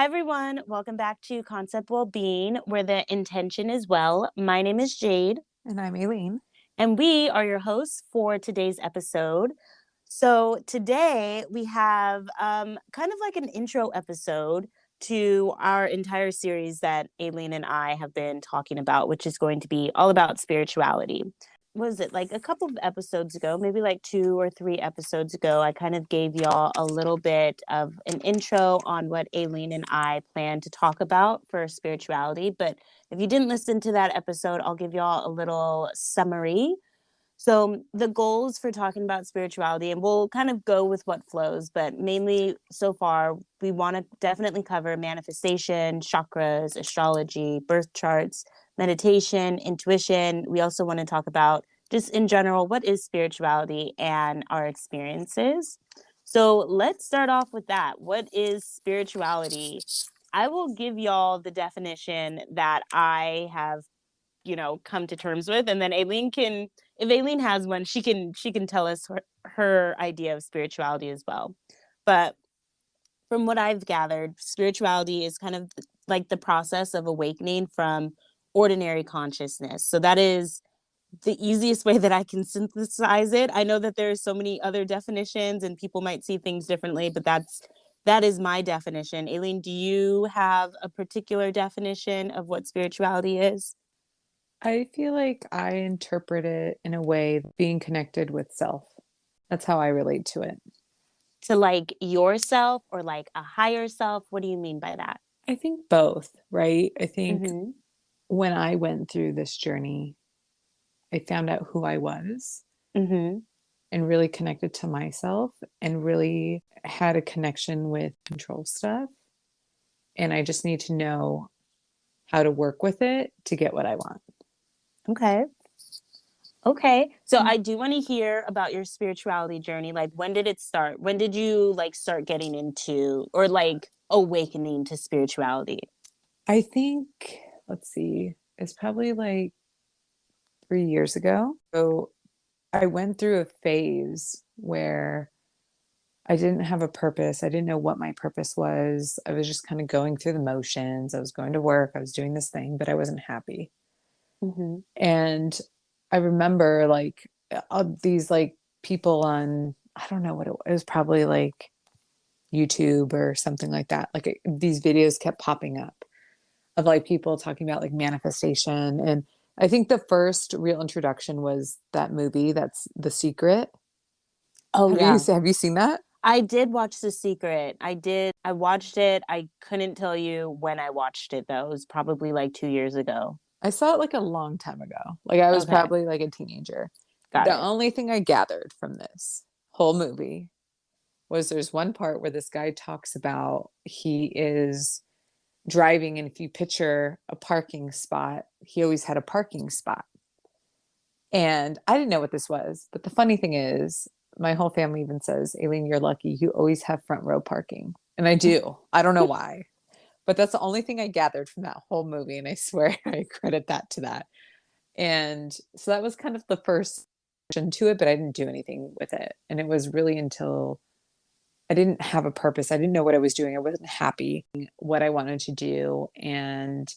Hi, everyone. Welcome back to Concept Wellbeing, where the intention is well. My name is Jade, And I'm Aileen. and we are your hosts for today's episode. So, today we have kind of like an intro episode to our entire series that Aileen and I have been talking about, which is going to be all about spirituality. Was it like a couple of episodes ago, maybe like 2 or 3 episodes ago, I kind of gave y'all a little bit of an intro on what Aileen and I plan to talk about for spirituality. But if you didn't listen to that episode, I'll give y'all a little summary. So the goals for talking about spirituality, and we'll kind of go with what flows, but mainly so far, we want to definitely cover manifestation, chakras, astrology, birth charts, meditation, intuition. We also want to talk about just in general, what is spirituality and our experiences. So let's start off with that. What is spirituality? I will give y'all the definition that I have come to terms with, and then Aileen can, if Aileen has one, she can tell us her idea of spirituality as well. But from what I've gathered, spirituality is kind of like the process of awakening from ordinary consciousness. So that is the easiest way that I can synthesize it. I know that there's so many other definitions and people might see things differently, but that is my definition. Aileen, do you have a particular definition of what spirituality is? I feel like I interpret it in a way being connected with self. That's how I relate to it. To like yourself or like a higher self? What do you mean by that? I think both, right? I think Mm-hmm. when I went through this journey, I found out who I was Mm-hmm. and really connected to myself and really had a connection with control stuff. And I just need to know how to work with it to get what I want. Okay. Okay. So I do want to hear about your spirituality journey. Like, when did it start? When did you like start getting into or like awakening to spirituality? I think, let's see, it's probably like 3 years ago. So I went through a phase where I didn't have a purpose. I didn't know what my purpose was. I was just kind of going through the motions. I was going to work, I was doing this thing, but I wasn't happy. Mm-hmm. And I remember like these like people on, I don't know what it was probably like YouTube or something like that. Like these videos kept popping up of like people talking about like manifestation. And I think the first real introduction was that movie that's The Secret. Oh yeah. Have you seen that? I did watch The Secret. I did. I watched it. I couldn't tell you when I watched it though. It was probably like 2 years ago. I saw it like a long time ago. Like I was Okay. probably like a teenager. Got The it. only thing I gathered from this whole movie was there's one part where this guy talks about he is driving, and if you picture a parking spot, he always had a parking spot. And I didn't know what this was, but the funny thing is, my whole family even says, Aileen, you're lucky. You always have front row parking. And I do. I don't know why, but that's the only thing I gathered from that whole movie. And I swear I credit that to that. And so that was kind of the first to it, but I didn't do anything with it. And it was really until I didn't have a purpose. I didn't know what I was doing. I wasn't happy what I wanted to do. And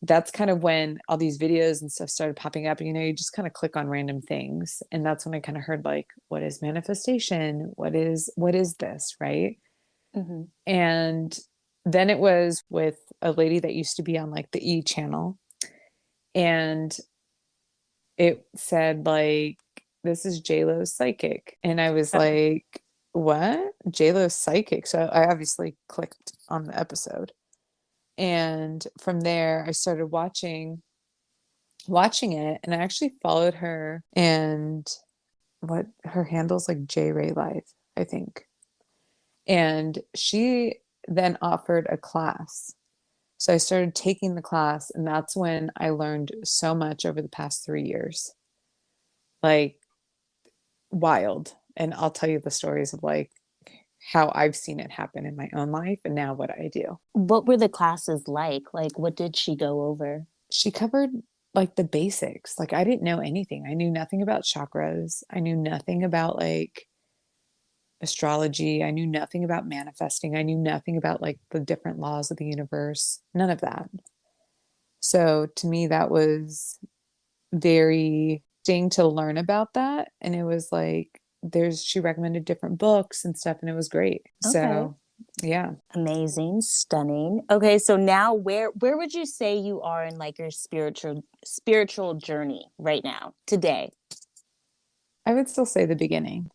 that's kind of when all these videos and stuff started popping up. And, you just kind of click on random things. And that's when I kind of heard like, what is manifestation? What is this? Right. Mm-hmm. And then it was with a lady that used to be on like the E channel. And it said like, this is J-Lo's psychic. And I was like, what? J-Lo's psychic. So I obviously clicked on the episode. And from there I started watching it, and I actually followed her, and what her handle's like J Ray Live, I think. And she then offered a class. So I started taking the class, and that's when I learned so much over the past 3 years. Like wild. And I'll tell you the stories of like how I've seen it happen in my own life and now what I do. What were the classes like? Like, what did she go over? She covered like the basics. Like I didn't know anything. I knew nothing about chakras. I knew nothing about like astrology. I knew nothing about manifesting. I knew nothing about like the different laws of the universe. None of that. So to me, that was very interesting to learn about that. And it was like, she recommended different books and stuff, and it was great. Okay. So, yeah. Amazing, stunning. Okay, so now where would you say you are in like your spiritual journey right now, today? I would still say the beginning.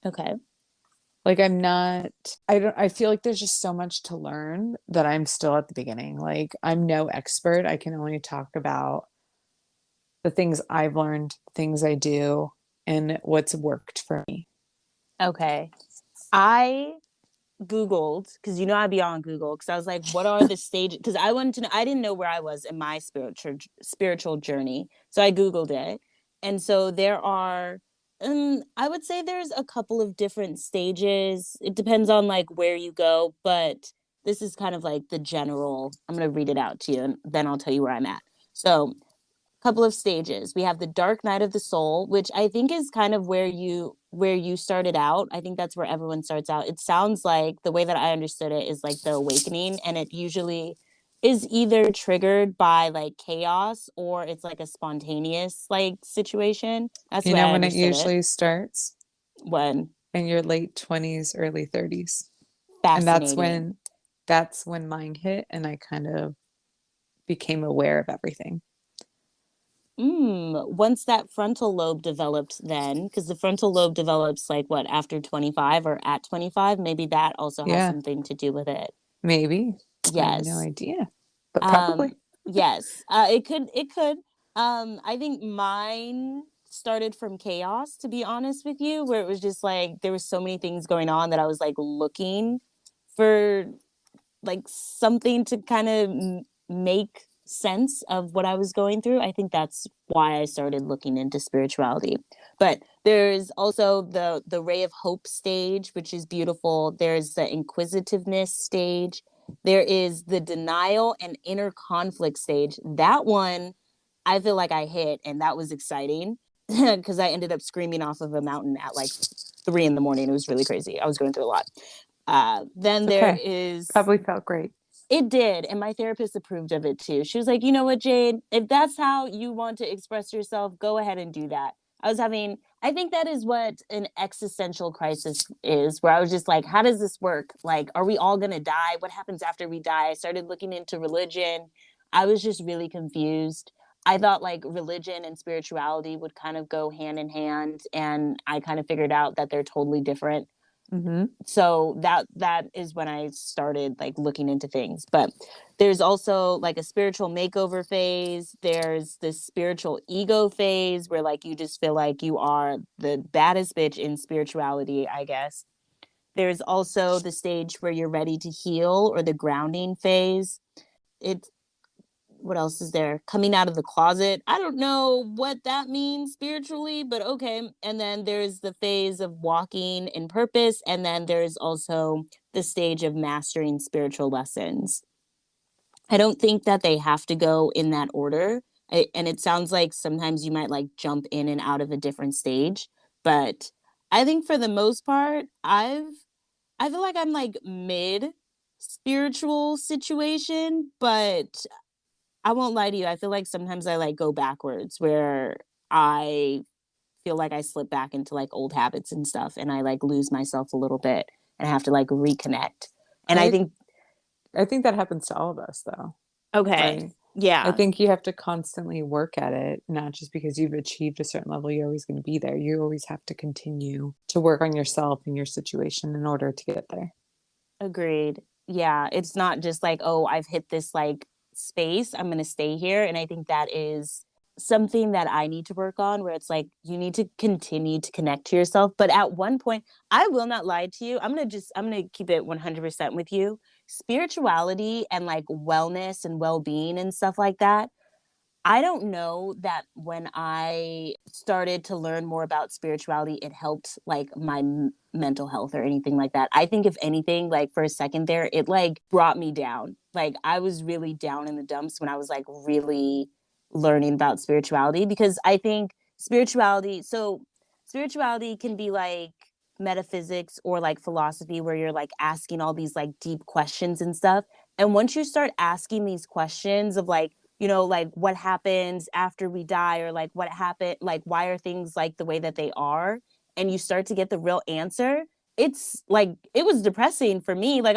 Okay. Like, I feel like there's just so much to learn that I'm still at the beginning. Like, I'm no expert. I can only talk about the things I've learned, things I do, and what's worked for me. Okay. I Googled, because you know I'd be on Google, because I was like, what are the stages? Because I wanted to know, I didn't know where I was in my spiritual journey. So I Googled it. And so there are I would say there's a couple of different stages. It depends on like where you go, but this is kind of like the general. I'm gonna read it out to you and then I'll tell you where I'm at. So couple of stages. We have the dark night of the soul, which I think is kind of where you started out. I think that's where everyone starts out. It sounds like the way that I understood it is like the awakening, and it usually is either triggered by like chaos or it's like a spontaneous like situation. That's the You way know I when it understood it. usually starts? When In your late 20s, early 30s. And fascinating. that's when mine hit and I kind of became aware of everything. Once that frontal lobe developed, then, because the frontal lobe develops like what, after 25 or at 25, maybe that also has Yeah, something to do with it. maybe. I have no Yes. idea, but Um, probably. yes. It could. I think mine started from chaos, to be honest with you, where it was just like there was so many things going on that I was like looking for like something to kind of make sense of what I was going through. I think that's why I started looking into spirituality. But there's also the ray of hope stage, which is beautiful. There's the inquisitiveness stage. There is the denial and inner conflict stage. That one I feel like I hit, and that was exciting because I ended up screaming off of a mountain at like 3 in the morning. It was really crazy. I was going through a lot. Then It's there okay. is Probably felt great. it did. And my therapist approved of it too. She was like, you know what, Jade, if that's how you want to express yourself, go ahead and do that. I think that is what an existential crisis is, where I was just like, how does this work? Like, are we all going to die? What happens after we die? I started looking into religion. I was just really confused. I thought like religion and spirituality would kind of go hand in hand. And I kind of figured out that they're totally different. Hmm. So that is when I started like looking into things. But there's also like a spiritual makeover phase. There's this spiritual ego phase where like you just feel like you are the baddest bitch in spirituality, I guess. There's also the stage where you're ready to heal, or the grounding phase. It's What else is there? Coming out of the closet. I don't know what that means spiritually, but okay. And then there's the phase of walking in purpose. And then there's also the stage of mastering spiritual lessons. I don't think that they have to go in that order. And it sounds like sometimes you might like jump in and out of a different stage. But I think for the most part, I feel like I'm like mid spiritual situation, but I won't lie to you. I feel like sometimes I like go backwards, where I feel like I slip back into like old habits and stuff, and I like lose myself a little bit and I have to like reconnect. And I I think, I think that happens to all of us though. okay, Like, I yeah, think you have to constantly work at it, not just because you've achieved a certain level, you're always going to be there. You always have to continue to work on yourself and your situation in order to get there. agreed. Yeah, it's not just like, oh, I've hit this like space, I'm going to stay here. And I think that is something that I need to work on, where it's like you need to continue to connect to yourself. But at one point, I will not lie to you. I'm going to keep it 100% with you. Spirituality and like wellness and well being and stuff like that, I don't know that when I started to learn more about spirituality, it helped like my mental health or anything like that. I think if anything, like for a second there, it like brought me down. Like I was really down in the dumps when I was like really learning about spirituality, because I think spirituality can be like metaphysics or like philosophy where you're like asking all these like deep questions and stuff. And once you start asking these questions of like, like what happens after we die, or like what happened, like why are things like the way that they are, and you start to get the real answer, it's like it was depressing for me. Like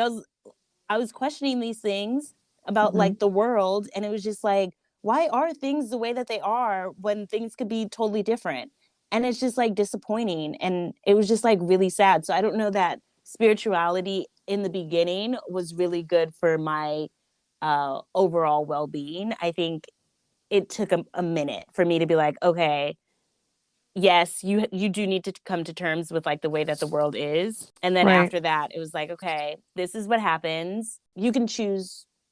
I was questioning these things about Hmm. like the world, and it was just like, why are things the way that they are when things could be totally different? And it's just like disappointing, and it was just like really sad. So I don't know that spirituality in the beginning was really good for my overall well-being. I think it took a minute for me to be like, okay, yes, you do need to come to terms with like the way that the world is. And then Right. after that, it was like, okay, this is what happens. You can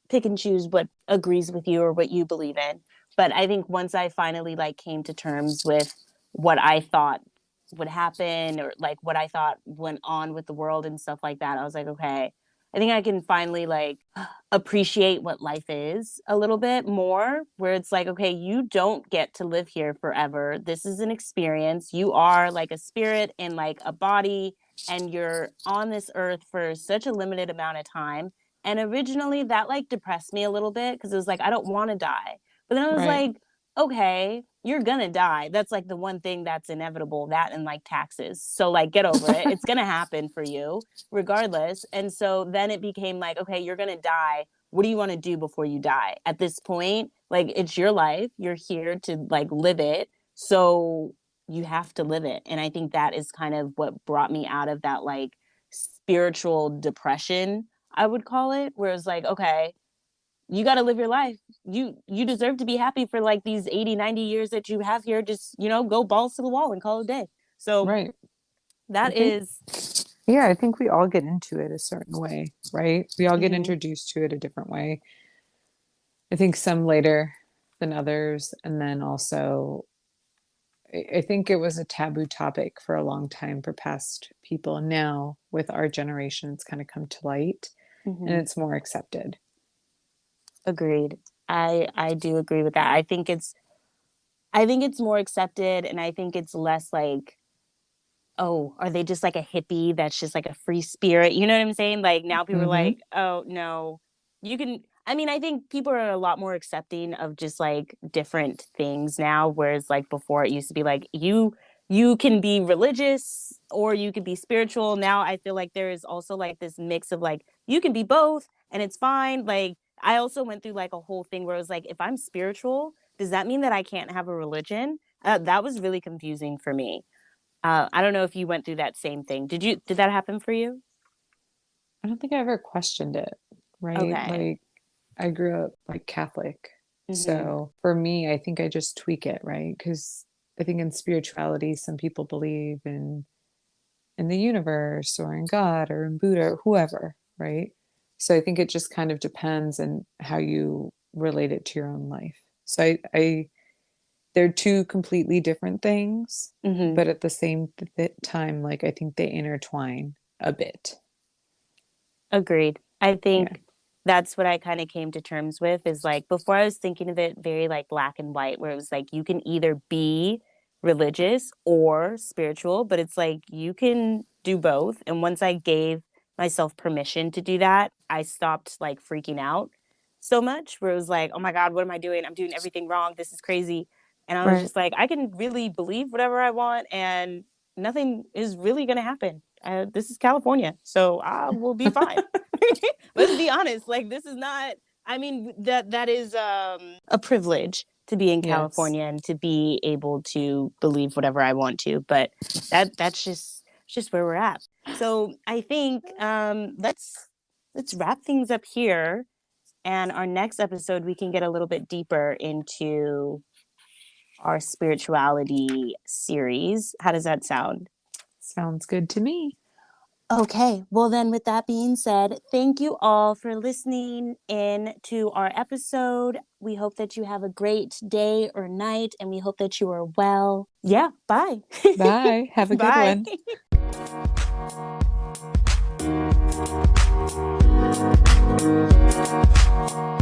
pick and choose what agrees with you or what you believe in. But I think once I finally like came to terms with what I thought would happen, or like what I thought went on with the world and stuff like that, I was like, okay, I think I can finally like appreciate what life is a little bit more, where it's like, okay, you don't get to live here forever. This is an experience. You are like a spirit in like a body, and you're on this earth for such a limited amount of time. And originally that like depressed me a little bit, because it was like, I don't want to die. But then I was Right. like, okay, you're gonna die. That's like the one thing that's inevitable, that and like taxes. So like get over it. It's gonna happen for you regardless. And so then it became like, okay, you're going to die. What do you want to do before you die? At this point, like it's your life. You're here to like live it. So you have to live it. And I think that is kind of what brought me out of that like spiritual depression, I would call it, where it's like, okay, you got to live your life. You deserve to be happy for like these 80, 90 years that you have here. Just, go balls to the wall and call it a day. So Right. I that think, is. yeah, I think we all get into it a certain way, right? We all get Mhm, introduced to it a different way. I think some later than others. And then also, I think it was a taboo topic for a long time for past people. And now with our generation, it's kind of come to light and mhm. it's more accepted. Agreed. I do agree with that. I think it's more accepted, and I think it's less like, oh, are they just like a hippie that's just like a free spirit? You know what I'm saying? Like now people are Hmm. like, oh no, you can. I mean, I think people are a lot more accepting of just like different things now, whereas like before it used to be like you can be religious or you can be spiritual. Now I feel like there is also like this mix of like you can be both and it's fine. Like I also went through like a whole thing where it was like, if I'm spiritual, does that mean that I can't have a religion? That was really confusing for me. I don't know if you went through that same thing. Did that happen for you? I don't think I ever questioned it, right? Okay. Like I grew up like Catholic. Mhm. So for me, I think I just tweak it, right? Because I think in spirituality, some people believe in the universe or in God or in Buddha or whoever, right? So I think it just kind of depends on how you relate it to your own life. So they're two completely different things, Mhm. but at the same time, like I think they intertwine a bit. Agreed. I Yeah. think that's what I kind of came to terms with, is like before I was thinking of it very like black and white, where it was like you can either be religious or spiritual, but it's like you can do both. And once I gave myself permission to do that, I stopped like freaking out so much, where it was like, oh my God, what am I doing? I'm doing everything wrong. This is crazy. And I was Right. just like, I can really believe whatever I want, and nothing is really going to happen. This is California, so I will be fine. Let's be honest. Like this is not. I mean, that is a privilege to be in Yes. California and to be able to believe whatever I want to. But that's just where we're at. So I think let's wrap things up here. And our next episode, we can get a little bit deeper into our spirituality series. How does that sound? Sounds good to me. Okay, well, then, with that being said, thank you all for listening in to our episode. We hope that you have a great day or night, and we hope that you are well. Yeah, bye. Bye. Have a good Bye. one.